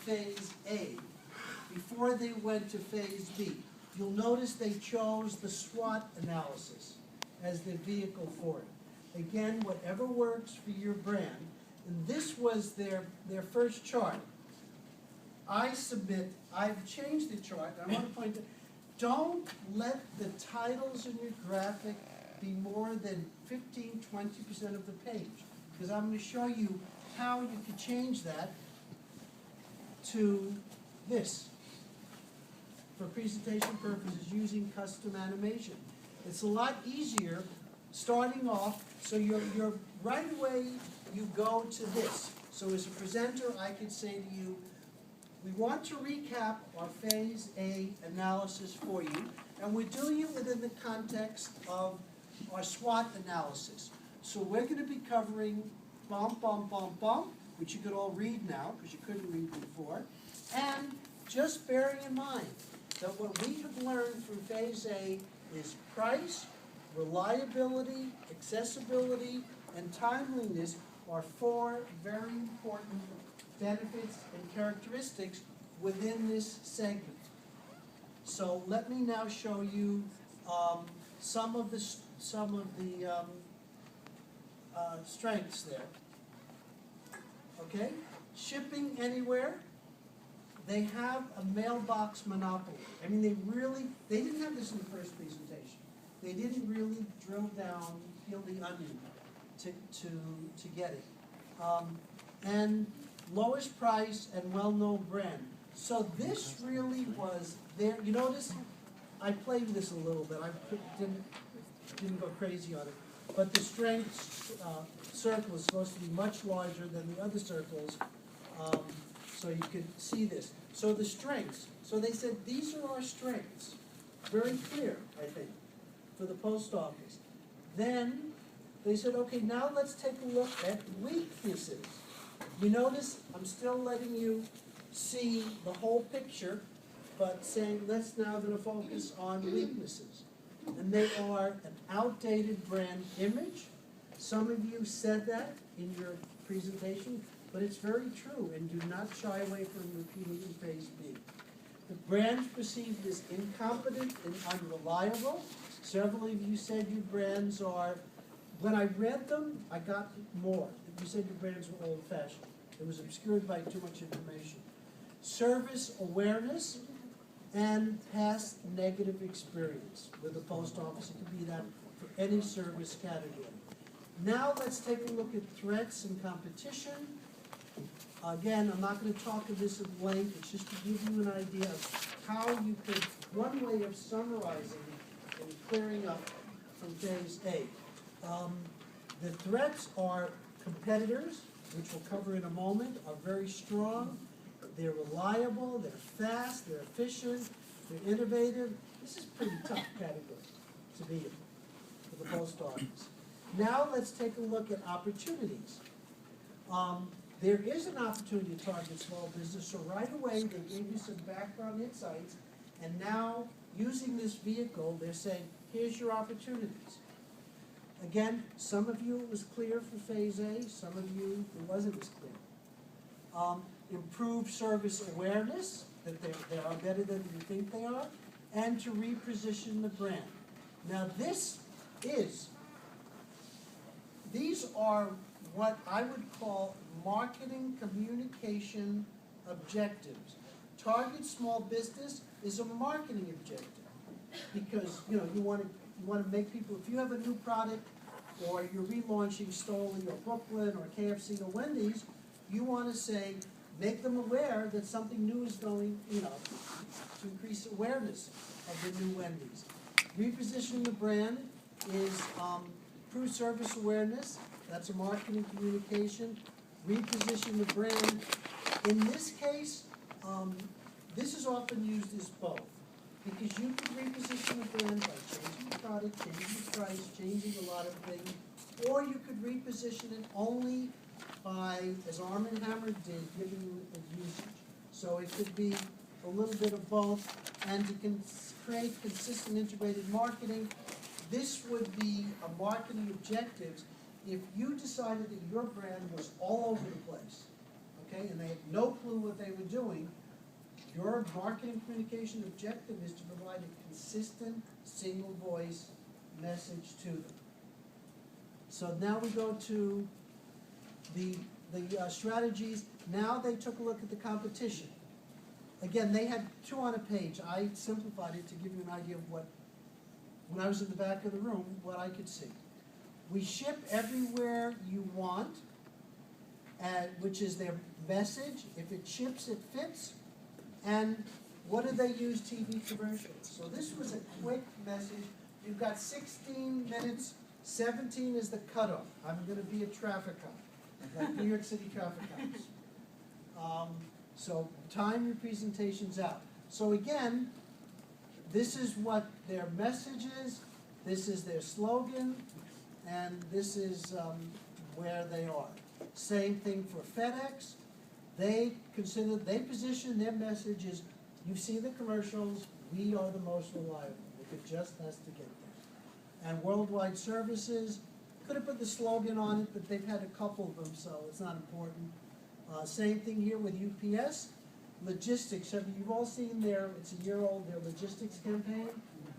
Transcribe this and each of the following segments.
phase A, before they went to phase B, you'll notice they chose the SWOT analysis as the vehicle for it. Again, whatever works for your brand. And this was their first chart. I've changed the chart, and I want to point out, don't let the titles in your graphic be more than 15–20% of the page, because I'm going to show you how you can change that to this for presentation purposes using custom animation. It's a lot easier starting off, so you're right away you go to this. So as a presenter, I could say to you, we want to recap our phase A analysis for you, and we're doing it within the context of our SWOT analysis. So we're going to be covering bump, which you could all read now because you couldn't read before, and just bearing in mind that what we have learned from phase A is price, reliability, accessibility, and timeliness are 4 very important benefits and characteristics within this segment. So let me now show you some of the strengths there. Okay, shipping anywhere. They have a mailbox monopoly. I mean, they didn't have this in the first presentation. They didn't really drill down, peel the onion to get it. And lowest price and well-known brand. So this really was there. You notice I played with this a little bit. I didn't go crazy on it. But the strength circle is supposed to be much larger than the other circles. So you could see this. So the strengths. So they said these are our strengths. Very clear, I think, for the post office. Then they said, okay, now let's take a look at weaknesses. You notice I'm still letting you see the whole picture, but saying let's now going to focus on weaknesses. And they are an outdated brand image. Some of you said that in your presentation, but it's very true, and do not shy away from repeating in phase B. The brand perceived as incompetent and unreliable. Several of you said your brands are, when I read them, I got more. You said your brands were old-fashioned. It was obscured by too much information. Service awareness and past negative experience with the post office. It could be that for any service category. Now let's take a look at threats and competition. Again, I'm not going to talk of this at length. It's just to give you an idea of how you could, one way of summarizing and clearing up from phase A. The threats are competitors, which we'll cover in a moment, are very strong. They're reliable, they're fast, they're efficient, they're innovative. This is a pretty tough category to be in for the post office. Now let's take a look at opportunities. There is an opportunity to target small business, so right away they gave you some background insights, and now using this vehicle, they're saying, here's your opportunities. Again, some of you it was clear for phase A, some of you it wasn't as clear. Improve service awareness, that they are better than you think they are, and to reposition the brand. Now these are what I would call marketing communication objectives. Target small business is a marketing objective because you want to make people, if you have a new product or you're relaunching Stoli or Brooklyn or KFC or Wendy's, you want to say, make them aware that something new is going, to increase awareness of the new Wendy's. Repositioning the brand is improve service awareness. That's a marketing communication. Reposition the brand. In this case, this is often used as both, because you can reposition the brand by changing the product, changing the price, changing a lot of things, or you could reposition it only by, as Arm & Hammer did, giving it usage. So it could be a little bit of both, and to create consistent integrated marketing. This would be a marketing objectives if you decided that your brand was all over the place, okay? okay, and they had no clue what they were doing, your marketing communication objective is to provide a consistent, single voice message to them. So now we go to the strategies. Now they took a look at the competition. Again, they had 2 on a page. I simplified it to give you an idea of what, when I was in the back of the room, what I could see. We ship everywhere you want, which is their message. If it ships, it fits. And what do they use TV commercials? So this was a quick message. You've got 16 minutes, 17 is the cutoff. I'm going to be a traffic cop, like New York City traffic cops. So time your presentations out. So again, this is what their message is, this is their slogan, and this is where they are. Same thing for FedEx. They position their message as, you see the commercials, we are the most reliable. It just has to get there. And Worldwide Services, could have put the slogan on it, but they've had a couple of them, so it's not important. Same thing here with UPS. Logistics, you've all seen it's a year old, their logistics campaign,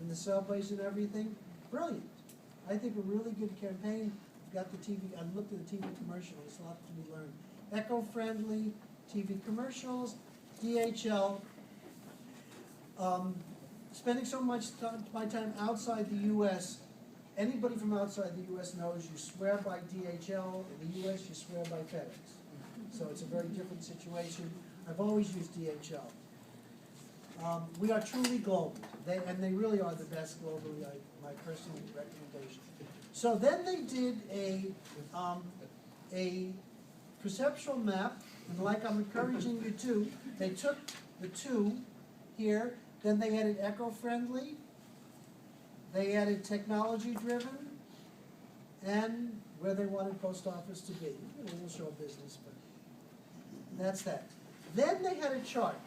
and the subways and everything. Brilliant. I think a really good campaign. Got the TV, I looked at the TV commercial, there's a lot to be learned. Eco-friendly TV commercials, DHL. Spending so much my time outside the U.S., anybody from outside the U.S. knows you swear by DHL, in the U.S. you swear by FedEx. So it's a very different situation. I've always used DHL. We are truly global, and they really are the best globally, my personal recommendation. So then they did a perceptual map, and like I'm encouraging you to, they took the 2 here, then they added eco-friendly, they added technology-driven, and where they wanted post office to be. A little show business, but that's that. Then they had a chart,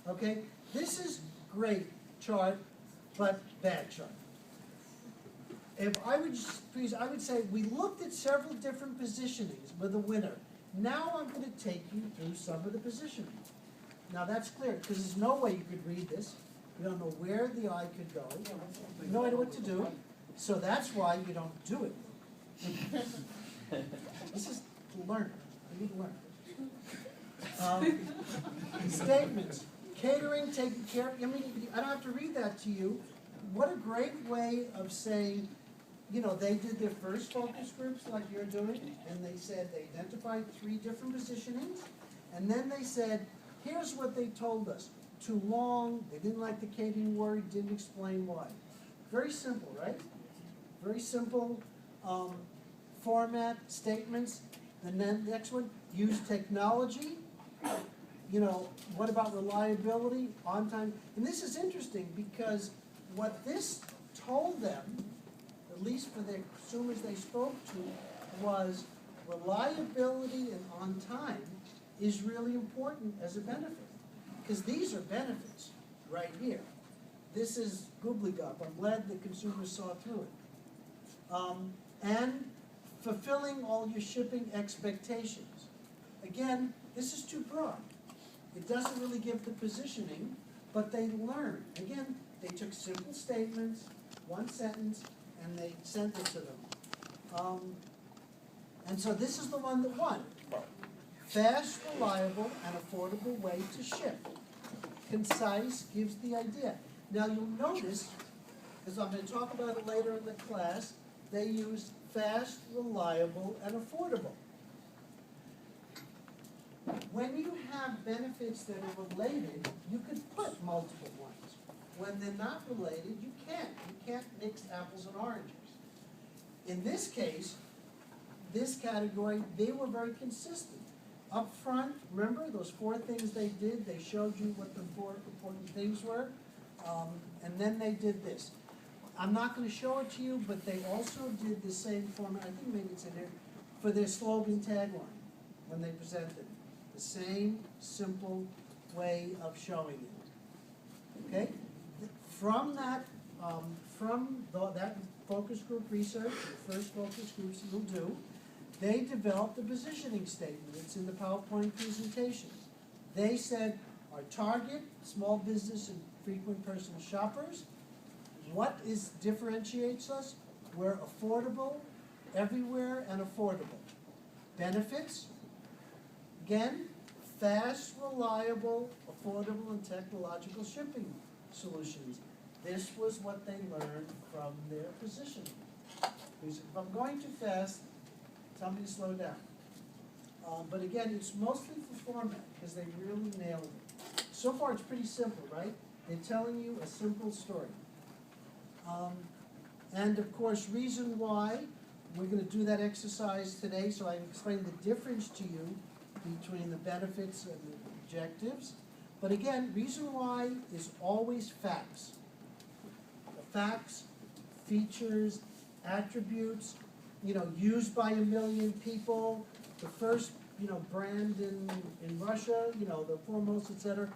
okay? This is great chart, but bad chart. If I would, please, I would say we looked at several different positionings with a winner. Now I'm going to take you through some of the positioning. Now that's clear, because there's no way you could read this. You don't know where the eye could go. You no idea what to do. So that's why you don't do it. This is to learn. You need to learn. Statements. Catering, taking care. I mean, I don't have to read that to you. What a great way of saying, you know, they did their first focus groups like you're doing, and they said they identified 3 different positionings, and then they said, here's what they told us. Too long, they didn't like the catering word, didn't explain why. Very simple, right? Very simple format, statements. And then the next one, use technology. You know, what about reliability, on time? And this is interesting because what this told them, at least for the consumers they spoke to, was reliability and on time is really important as a benefit. Because these are benefits right here. This is gobbledygook. I'm glad the consumers saw through it. And fulfilling all your shipping expectations. Again, this is too broad. It doesn't really give the positioning, but they learn. Again, they took simple statements, 1 sentence, and they sent it to them. And so this is the one that won. Fast, reliable, and affordable way to ship. Concise, gives the idea. Now you'll notice, because I'm going to talk about it later in the class, they use fast, reliable, and affordable. When you have benefits that are related, you could put multiple ones. When they're not related, you can't. You can't mix apples and oranges. In this case, this category, they were very consistent. Up front, remember those 4 things they did? They showed you what the 4 important things were. And then they did this. I'm not going to show it to you, but they also did the same format, I think maybe it's in there, for their slogan tagline when they presented it. The same simple way of showing it. Okay? From that, that focus group research, the first focus groups you'll do, They developed a positioning statement. It's in the PowerPoint presentation. They said, our target, small business and frequent personal shoppers. What differentiates us? We're affordable, everywhere and affordable. Benefits, again, fast, reliable, affordable, and technological shipping solutions. This was what they learned from their positioning. Because if I'm going too fast, tell me to slow down. But again, it's mostly for format, because they really nailed it. So far, it's pretty simple, right? They're telling you a simple story. And of course, reason why, we're going to do that exercise today, so I can explain the difference to you between the benefits and the objectives. But again, reason why is always facts. The facts, features, attributes, used by 1 million people, the first, brand in Russia, the foremost, etc.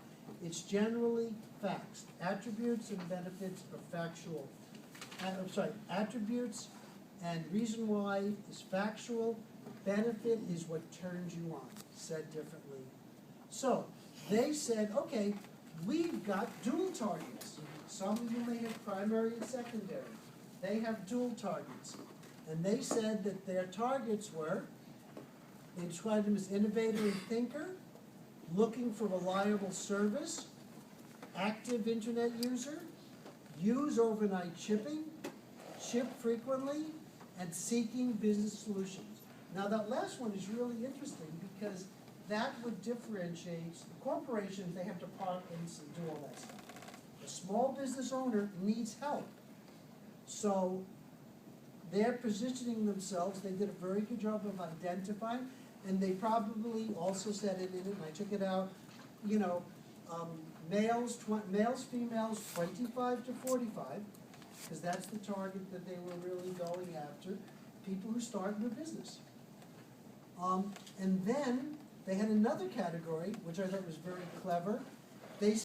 It's generally facts. Attributes and benefits are factual. Attributes and reason why is factual. Benefit is what turns you on, said differently. So they said, okay, we've got dual targets. Some of you may have primary and secondary. They have dual targets. And they said that their targets were, they described them as innovator and thinker, looking for reliable service, active internet user, use overnight shipping, ship frequently, and seeking business solutions. Now that last one is really interesting because that would differentiate the corporations. They have departments and do all that stuff. The small business owner needs help. So they're positioning themselves. They did a very good job of identifying, and they probably also said it in it, and I took it out, males, females, 25 to 45, because that's the target that they were really going after, people who start new business. And then they had another category, which I thought was very clever.